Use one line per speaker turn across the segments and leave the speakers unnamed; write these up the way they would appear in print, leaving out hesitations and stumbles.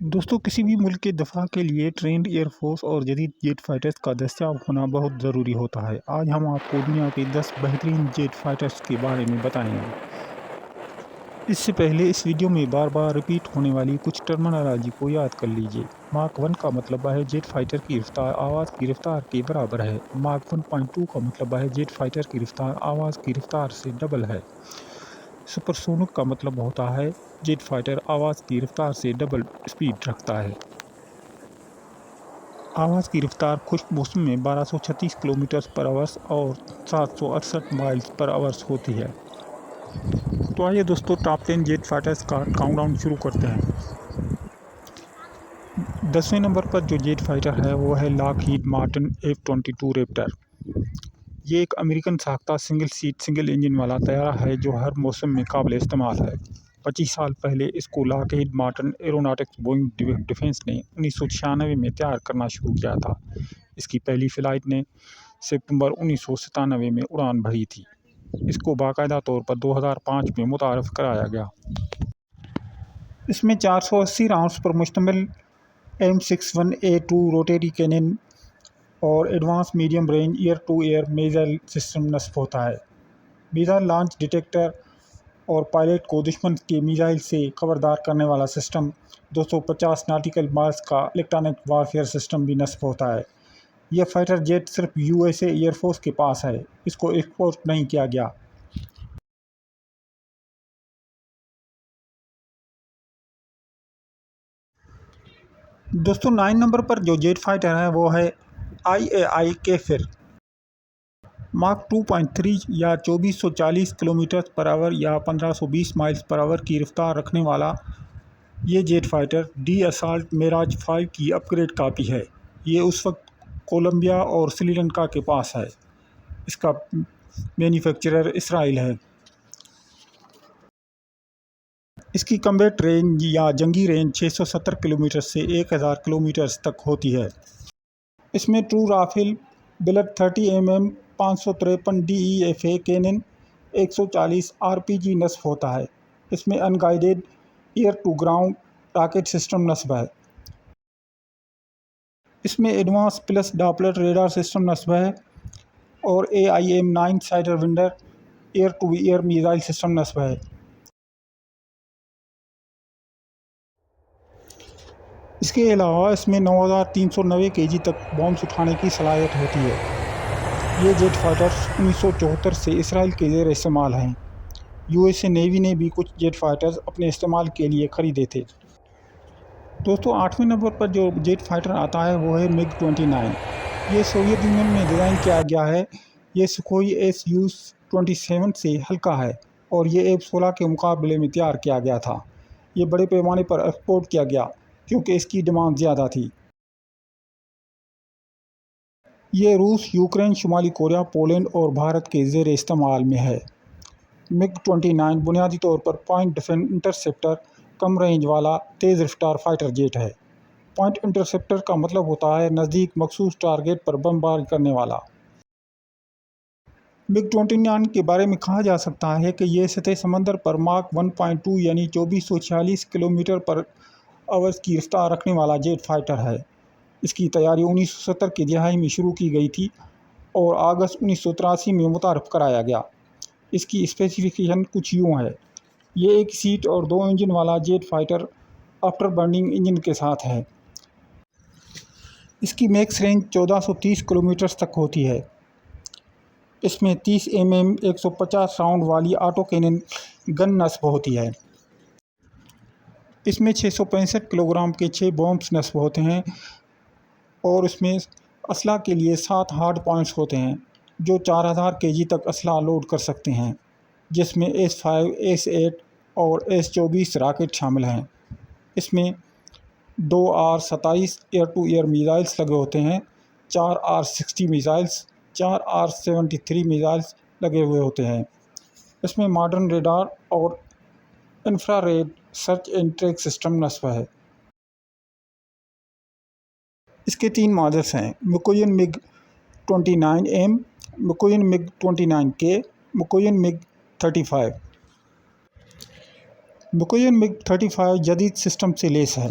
دوستو کسی بھی ملک کے دفاع کے لیے ٹرینڈ ایئر فورس اور جدید جیٹ فائٹرز کا دستیاب ہونا بہت ضروری ہوتا ہے۔ آج ہم آپ کو دنیا کے 10 بہترین جیٹ فائٹرز کے بارے میں بتائیں گے۔ اس سے پہلے اس ویڈیو میں بار بار ریپیٹ ہونے والی کچھ ٹرمینالوجی کو یاد کر لیجیے۔ ماک 1 کا مطلب ہے جیٹ فائٹر کی رفتار آواز کی رفتار کے برابر ہے۔ ماک 1.2 کا مطلب ہے جیٹ فائٹر کی رفتار آواز کی رفتار سے ڈبل ہے۔ سپرسونک کا مطلب ہوتا ہے جیٹ فائٹر آواز کی رفتار سے ڈبل اسپیڈ رکھتا ہے۔ آواز کی رفتار خشک موسم میں 1236 کلومیٹر پر آور اور 768 مائلز پر آور ہوتی ہے۔ تو آئیے دوستو ٹاپ 10 جیٹ فائٹرز کا کاؤنٹ ڈاؤن شروع کرتے ہیں۔ 10ویں نمبر پر جو جیٹ فائٹر ہے وہ ہے Lockheed Martin F-22 Raptor. یہ ایک امریکن ساختہ سنگل سیٹ سنگل انجن والا طیارہ ہے جو ہر موسم میں قابل استعمال ہے۔ 25 سال پہلے اس کو Lockheed Martin aeronautics Boeing defence نے 1996 میں تیار کرنا شروع کیا تھا۔ اس کی پہلی فلائٹ نے ستمبر 1997 میں اڑان بھری تھی۔ اس کو باقاعدہ طور پر 2005 میں متعارف کرایا گیا۔ اس میں 480 راؤنڈز پر مشتمل M61A2 روٹری کینن اور advance medium range air to air missile system نصب ہوتا ہے۔ میزائل لانچ ڈیٹیکٹر اور پائلٹ کو دشمن کے میزائل سے خبردار کرنے والا سسٹم 250 ناٹیکل مائلز کا الیکٹرانک وارفیئر سسٹم بھی نصب ہوتا ہے۔ یہ فائٹر جیٹ صرف USA ایئر فورس کے پاس ہے۔ اس کو ایکسپورٹ نہیں کیا گیا۔ دوستو 9 نمبر پر جو جیٹ فائٹر ہے وہ ہے IAI کیفر۔ ماک 2.3 یا 2440 کلومیٹر پر آور یا 1520 مائلز پر آور کی رفتار رکھنے والا یہ جیٹ فائٹر ڈی اسالٹ میراج 5 کی اپ گریڈ کاپی ہے۔ یہ اس وقت کولمبیا اور سری لنکا کے پاس ہے۔ اس کا مینوفیکچرر اسرائیل ہے۔ اس کی کمبیٹ رینج یا جنگی رینج 670 کلومیٹر سے 1000 کلومیٹر تک ہوتی ہے۔ اس میں ٹرو Rafale built 30 mm 553 DEFA cannon 140 RPG نصب ہوتا ہے۔ اس میں unguided air to ground rocket system نصب ہے۔ اس میں advance pulse Doppler radar system نصب ہے اور AIM-9 Sidewinder air to air missile system نصب ہے۔ اس کے علاوہ اس میں 9390 kg تک بامز اٹھانے کی صلاحیت ہوتی ہے۔ یہ جیٹ فائٹرز 1974 سے اسرائیل کے زیر استعمال ہیں۔ USA نیوی نے بھی کچھ جیٹ فائٹرز اپنے استعمال کے لیے خریدے تھے۔ دوستو 8ویں نمبر پر جو جیٹ فائٹر آتا ہے وہ ہے MiG-29۔ یہ سوویت یونین میں ڈیزائن کیا گیا ہے۔ یہ سکھوئی Su-27 سے ہلکا ہے اور یہ F-16 کے مقابلے میں تیار کیا گیا تھا۔ یہ بڑے پیمانے پر ایکسپورٹ کیا گیا کیونکہ اس کی ڈیمانڈ زیادہ تھی۔ یہ روس، یوکرین، شمالی کوریا، پولینڈ اور بھارت کے زیر استعمال میں ہے۔ MiG-29 بنیادی طور پر پوائنٹ ڈیفنس انٹرسیپٹر کم رینج والا تیز رفتار فائٹر جیٹ ہے۔ پوائنٹ انٹرسیپٹر کا مطلب ہوتا ہے نزدیک مخصوص ٹارگٹ پر بمبار کرنے والا۔ MiG-29 کے بارے میں کہا جا سکتا ہے کہ یہ سطح سمندر پر ماک 1.2 یعنی 2440 کلومیٹر پر آور کی رفتار رکھنے والا جیٹ فائٹر ہے۔ اس کی تیاری 1970 کی دہائی میں شروع کی گئی تھی اور اگست 1983 میں متعارف کرایا گیا۔ اس کی اسپیسیفکیشن کچھ یوں ہے۔ یہ ایک سیٹ اور 2 انجن والا jet fighter after burning engine کے ساتھ ہے۔ اس کی میکس رینج 1430 کلومیٹر تک ہوتی ہے۔ اس میں 30 mm 150 راؤنڈ والی آٹو کینن گن نصب ہوتی ہے۔ اس میں 665 کلوگرام کے 6 بامز نصب ہوتے ہیں اور اس میں اسلحہ کے لیے 7 ہارڈ پوائنٹس ہوتے ہیں جو 4000 kg تک اسلحہ لوڈ کر سکتے ہیں، جس میں S-5، S-8 اور S-24 راکٹ شامل ہیں۔ اس میں 2 R-27 year to year missiles لگے ہوتے ہیں، 4 R-60 میزائلز، 4 R-73 میزائلز لگے ہوئے ہوتے ہیں۔ اس میں ماڈرن ریڈار اور infra red search and track system نصب ہے۔ اس کے 3 ماڈلز ہیں: مکوین MiG-29M، مکوین MiG-29K، مکوین MiG-35۔ مکوین MiG-35 جدید سسٹم سے لیس ہے۔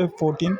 F-14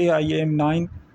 AIM-9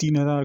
3000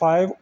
5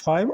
5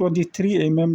23 mm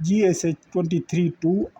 GSH-23-2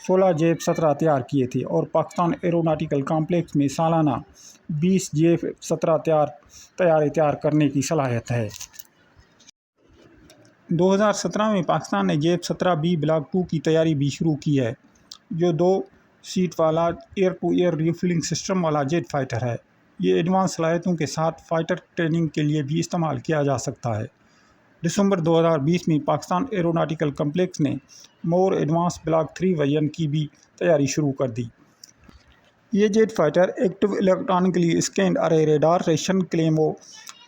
16 JF-17 تیار کیے تھے اور پاکستان ایروناٹیکل کمپلیکس میں سالانہ 20 JF-17 تیار کرنے کی صلاحیت ہے۔ 2017 میں پاکستان نے JF-17B بلاک 2 کی تیاری بھی شروع کی ہے، جو 2 سیٹ والا ایئر ٹو ایئر ریفیلنگ سسٹم والا جیٹ فائٹر ہے۔ یہ ایڈوانس صلاحیتوں کے ساتھ فائٹر ٹریننگ کے لیے بھی استعمال کیا جا سکتا ہے۔ دسمبر 2020 میں پاکستان ایروناٹیکل کمپلیکس نے مور ایڈوانس بلاک 3 ورژن کی بھی تیاری شروع کر دی۔ یہ jet fighter active electronically scanned array radar, Russian Klimov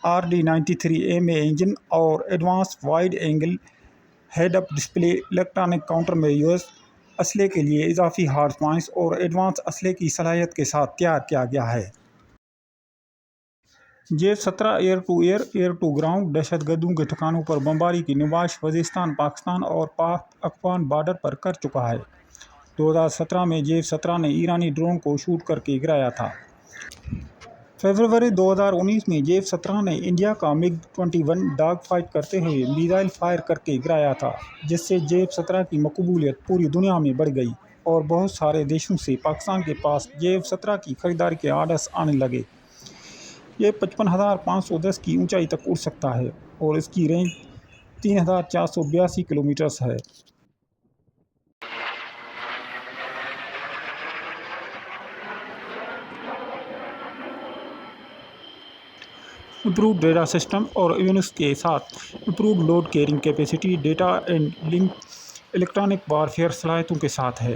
RD-93A engine اور advance wide angle head up display electronic counter measures اسلحے کے لیے اضافی ہارڈ پوائنٹس اور ایڈوانس اسلحے کی صلاحیت کے ساتھ تیار کیا گیا ہے۔ JF-17 air to air, air to ground دہشت گردوں کے ٹھکانوں پر بمباری کی نمائش وزیرستان، پاکستان اور پاک افغان بارڈر پر کر چکا ہے۔ 2017 میں JF-17 نے ایرانی ڈرون کو شوٹ کر کے گرایا تھا۔ فروری 2019 میں JF-17 نے انڈیا کا MiG-21 ڈاگ فائٹ کرتے ہوئے میزائل فائر کر کے گرایا تھا، جس سے JF-17 کی مقبولیت پوری دنیا میں بڑھ گئی اور بہت سارے دیشوں سے پاکستان کے پاس JF-17 کی خریداری کے آرڈرز آنے لگے۔ یہ 55,510 کی اونچائی تک اڑ سکتا ہے اور اس کی رینج 3,482 کلومیٹرز ہے۔ امپرووڈ ریڈار سسٹم اور ایونکس کے ساتھ improved load carrying capacity, data and link electronic warfare صلاحیتوں کے ساتھ ہے۔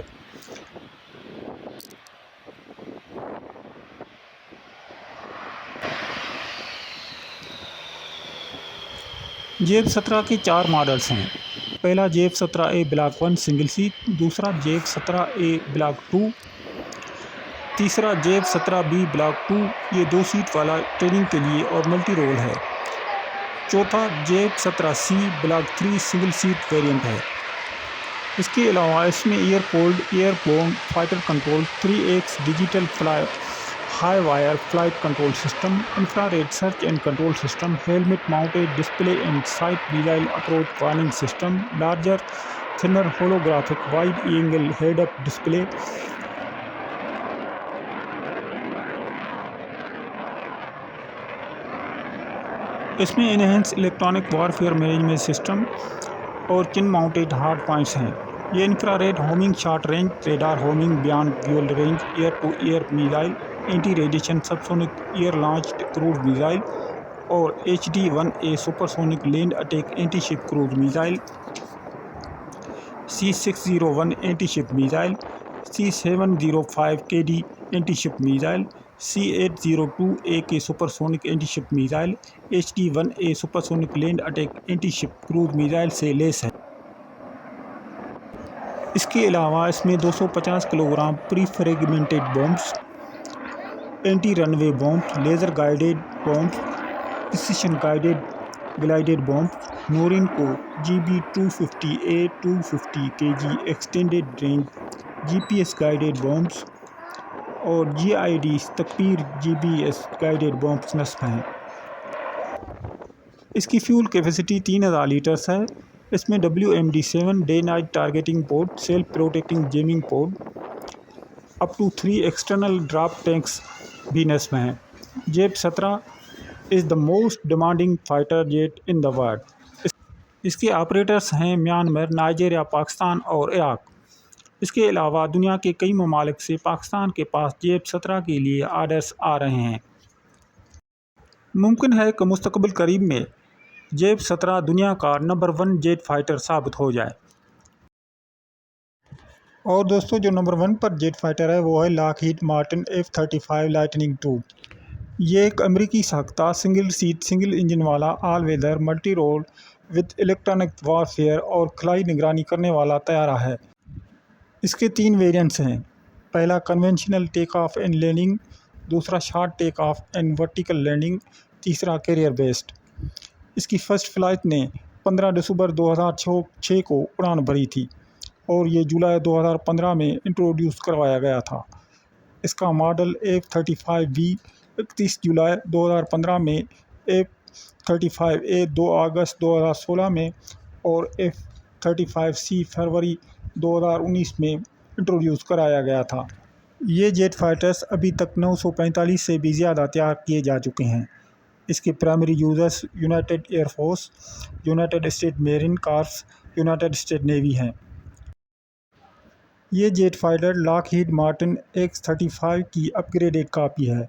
JF-17 کے 4 ماڈلز ہیں۔ پہلا JF-17A بلاک 1 سنگل سیٹ، دوسرا JF-17A بلاک 2، تیسرا JF-17B بلاک 2، یہ 2 سیٹ والا ٹریننگ کے لیے اور ملٹی رول ہے۔ چوتھا JF-17C block 3 single set variant ہے۔ اس کے علاوہ اس میں air cooled airborne fighter control, 3X digital high wire flight control system, infrared search and control system, helmet mounted display and sight missile approach warning system, larger thinner holographic wide angle head up display, اس میں enhance electronic warfare management system اور chin mounted hard points ہیں۔ یہ infrared homing short range radar, homing beyond dual range air to air missile, anti radiation sub sonic year launched cruise missile اور HD-1A supersonic land attack anti ship cruise missile, C-601 anti ship missile, C-705KD anti ship missile, C-802AK supersonic anti ship missile, HD-1A supersonic land attack anti ship cruise missile سے لیس ہے۔ اس کے علاوہ اس میں 250 kilogram pre fragmented bombs, anti runway bombs, laser guided bombs, precision guided bombs, Norinco GB-250A 250 kg extended range GPS guided bombs اور GID تکبیر GPS گائیڈڈ بومبس نصب ہیں۔ اس کی فیول کیپیسٹی 3000 لیٹرز ہے۔ اس میں WMD-7 day night targeting port, self protecting jamming port, up to 3 external drop tanks بھی نصب ہیں۔ JF-17 is the most demanding fighter jet in the world. اس کے آپریٹرز ہیں میانمار، نائجیریا، پاکستان اور عراق۔ اس کے علاوہ دنیا کے کئی ممالک سے پاکستان کے پاس JF-17 کے لیے آرڈرز آ رہے ہیں۔ ممکن ہے کہ مستقبل قریب میں JF-17 دنیا کا نمبر 1 جیٹ فائٹر ثابت ہو جائے۔ اور دوستو، جو نمبر 1 پر جیٹ فائٹر ہے وہ ہے Lockheed Martin F-35 Lightning II۔ یہ ایک امریکی ساختہ سنگل سیٹ سنگل انجن والا all weather multi role with electronic warfare اور خلائی نگرانی کرنے والا طیارہ ہے۔ اس کے 3 ویریئنٹس ہیں۔ پہلا conventional take off and landing, دوسرا short take off and vertical landing, تیسرا کیریئر بیسڈ۔ اس کی فرسٹ فلائٹ نے 15 دسمبر 2006 کو اڑان بھری تھی اور یہ جولائی 2015 میں انٹروڈیوس کروایا گیا تھا۔ اس کا ماڈل F-35B 31 جولائی 2015 میں، F-35A 2 اگست 2016 میں اور F-35C فروری 2019 میں انٹروڈیوس کرایا گیا تھا۔ یہ جیٹ فائٹرز ابھی تک 945 سے بھی زیادہ تیار کیے جا چکے ہیں۔ اس کے primary users united air force, united state marine corps, united state navy ہیں۔ یہ jet fighter Lockheed Martin X-35 کی اپ گریڈڈ کاپی ہے۔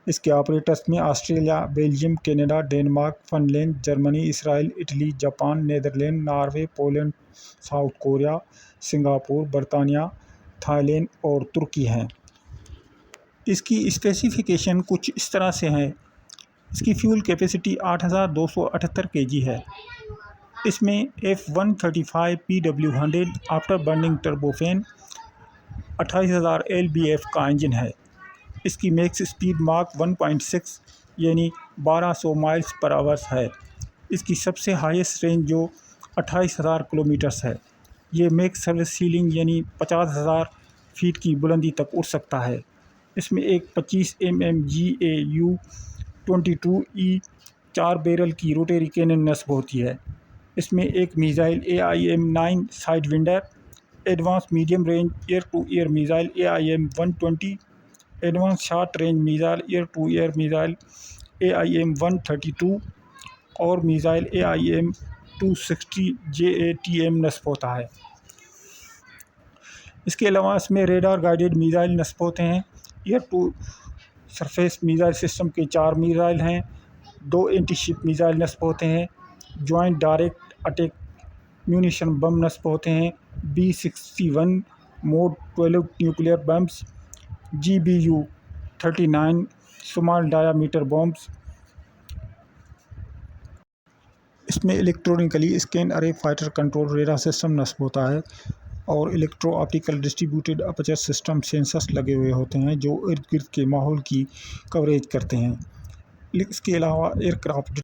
اس کے آپریٹرز میں Australia, Belgium, Canada, Denmark, Finland, Germany, Israel, Italy, Japan, Netherland, Norway, Poland, South Korea, Singapore, برطانیہ، Thailand اور ترکی ہیں۔ اس کی اسپیسیفیکیشن کچھ اس طرح سے ہیں۔ اس کی فیول کیپیسٹی 8278 kg ہے۔ اس میں F135 PW100 after burning turbofan 28000 lbf کا انجن ہے۔ اس کی میکس اسپیڈ ماک 1.6 یعنی 1200 مائلز پر آور ہے۔ اس کی سب سے ہائیسٹ رینج جو 28000 کلومیٹرز ہے۔ یہ میکس سروس سیلنگ یعنی 50000 فیٹ کی بلندی تک اڑ سکتا ہے۔ اس میں ایک 25 mm GAU 22E 4 بیرل کی روٹری کینن نصب ہوتی ہے۔ اس میں ایک missile AIM-9 Sidewinder, advance medium range air to air missile AIM-120، advance short range missile air to air missile AIM-132 اور میزائل AIM-260 JATM نصب ہوتا ہے۔ اس کے علاوہ اس میں ریڈار گائیڈڈ میزائل نصب ہوتے ہیں۔ Air to surface missile system کے 4 میزائل ہیں۔ 2 اینٹی شپ میزائل نصب ہوتے ہیں۔ Joint direct attack munition bomb نصب ہوتے ہیں۔ B-61 mod 12 nuclear bombs, GBU-39 small diameter bombs. اس میں electronically scan array fighter control radar system نصب ہوتا ہے اور electro optical distributed aperture system sensors لگے ہوئے ہوتے ہیں جو ارد گرد کے ماحول کی کوریج کرتے ہیں۔ اس کے علاوہ ایئر کرافٹ